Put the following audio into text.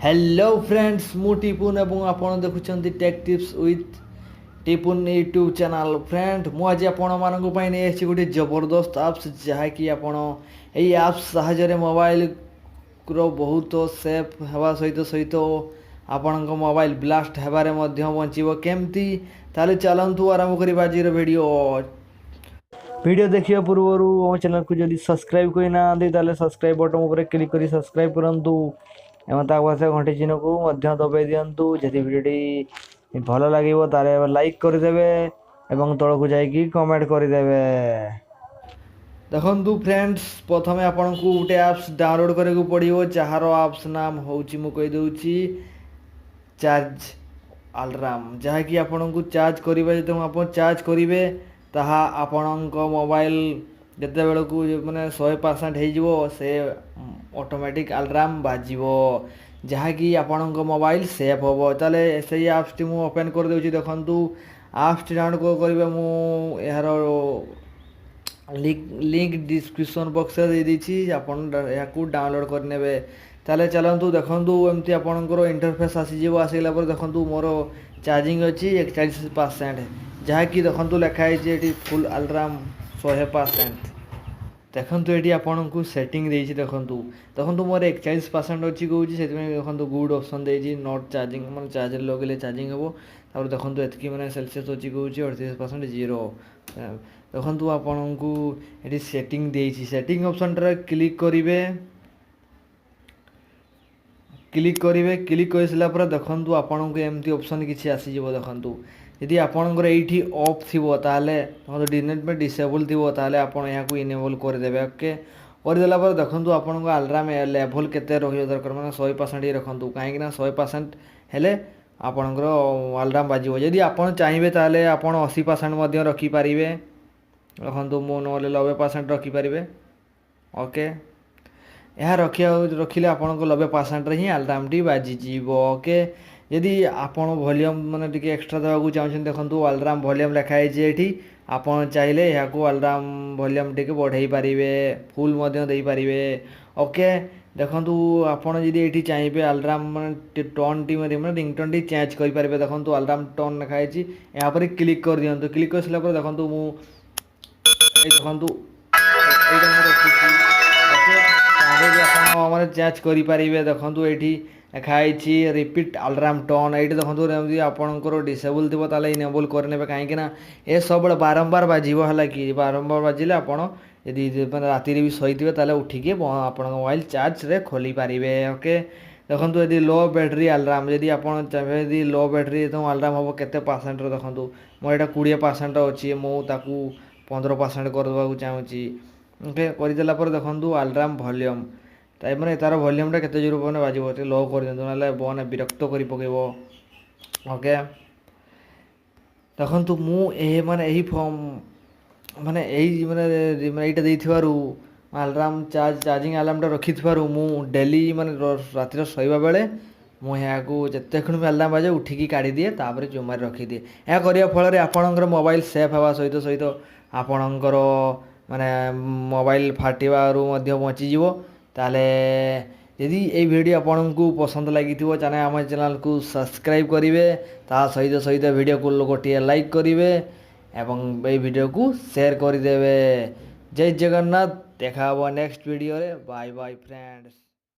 Hello friends मु टिपुन एवं आपण देखुछंती tech tips with Tipun YouTube channel friend मु आज आपण मानक पई नै एछि गोटे जबरदस्त एप्स जहा कि आपण एई एप्स सहायरे मोबाइल रो बहुत सेफ हेबा सहित सहित आपण मोबाइल ब्लास्ट हेबारे मध्य बचिबो केमती ताले चलंतु आरंभ करी बाजीर वीडियो देखिया पूर्व मो चैनल को जल्दी सब्सक्राइब कोई ना दे ताले सब्सक्राइब बटन ऊपर क्लिक करी सब्सक्राइब करंतु एवं पास घंटी चिन्ह को दबाई दिंतु जदि भिडियोटी भल लगे तारे लाइक करदे एवं तल को जाकि कमेंट करदे। देखु फ्रेंड्स प्रथम आपन को गोटे एप्स डाउनलोड करने को पड़ो जार एप्स नाम हूँ मुझे चार्ज अलार्म जहाँकि आपन को चार्ज करेंगे जो आप चार्ज करेंगे ताहा आपण मोबाइल जिते बेलू मैंने 100% हो से ऑटोमेटिक अलार्म बाजिबो जहाँकि आपण मोबाइल सेफ हम ताले से एप्स टी मुझे ओपन कर देउछि देखंतु एप्स टी डाउनलोड करेंगे मु यार लिंक डिस्क्रिप्शन बॉक्स रे दे दीछि आपण याकू डाउनलोड करनेबे ताले चलंतु देखंतु एमती आपनकर इंटरफेस आसी जीवो आसीला पर देखंतु मोर चार्जिंग अछि 41% जहाँकि देखंतु लिखाई जे फुल अलार्म 100%। देखंतु एटी आपन को सेटिंग देछि देखंतु देखंतु मोर 41% अछि कहूछि सेति में देखंतु गुड ऑप्शन देछि नॉट चार्जिंग मन चार्जर लगेले चार्जिंग हेबो तापर देखंतु एतकी माने सेल्सियस अछि कहूछि 38% जीरो। देखंतु आपन को एटी सेटिंग देछि सेटिंग ऑप्शन रे क्लिक करिवे क्लिक करसला पर देखंतु आपन को एमती ऑप्शन किछि आसी जिवो देखंतु यदि आपनकर एठी ऑफ थिबो ताले मतलब डिनेट में डिसेबल थिबो ताले आपण या को इनेबल कर देबे ओके कर देला पर देखंतु आपनको अलार्म लेवल केते रहियो दरकार माने 100% ही रखंतु काहे ना 100% हेले आपनकर अलार्म बाजिबो यदि आपण चाहिबे ताले आपण 80% मध्ये रखि परिबे रखंतु मो नले 90% रखि परिबे ओके यह रखिले आपनको 90% रे ही अलार्म टी बाजि जीवो ओके। यदि आपण वॉल्यूम माने टिके एक्स्ट्रा देवाक चाहछन देखंतु अलार्म वॉल्यूम लिखाई जे एठी आपण चाहिले या को अलार्म वॉल्यूम टिके बढ़ाई परिबे फुल मध्ये देई परिबे ओके। देखंतु आपण यदि एठी चाहिबे अलार्म माने टोन टी माने रिंगटोन टी चेंज करि परिबे देखंतु अलार्म टोन लिखाई छी या पर क्लिक कर दियंतु क्लिक करसला पर देखंतु मु ए देखंतु एटा मोर रखिछी ओके तारे आपण माने चेंज करि परिबे देखंतु एठी खाई रिपीट अलार्म टोन ये देखो जमी आपंकर डिसेबल थी ताले इनेबल करने कहीं ए सब बारंबार बाजिब है कि बारंबार बाजिले आप राति भी शोथे ताले उठिकी आप मोबाइल चार्ज रे खोली पारे ओके। देखो यदि लो बैटेरी अलार्म यदि आप चाहिए लो बैटेरी तो अलार्म हम केते परसेंट देखो मोर 20% अच्छी मुझे 15% करदेवा चाहूँगी ओके करदेला देखो अलार्म वॉल्यूम मैंने तार वॉल्यूमटा केते जोर मैंने बाजिबो लो कर दिंतु ना बन विरक्त कर पकेब ओके। देखो मु माने यही फॉर्म माने यही माने यहाँ देथिबारु अलार्म चार्जिंग अलार्मटा रखिथिबारु मु डेली माने रातिर शोइबा बेले मु यहाँ को जिते क्षण भी अलार्म बाजे उठिकी काढ़ी दिए तापर जुमारी रखिदिए यह करने फल आपणकर मोबाइल सेफ हवा सहित सहित आपणकर माने मोबाइल फाटिबारु मध्य बचिजिवो ताले। यदि ये वीडियो आपन को पसंद लगी चैनल आम चैनल को सब्सक्राइब करेंगे ता सहित सहित वीडियो को गोटे लाइक करेंगे एवं ये वीडियो को शेयर करदे। जय जगन्नाथ देखा नेक्स्ट वीडियो रे बाय बाय फ्रेंड्स।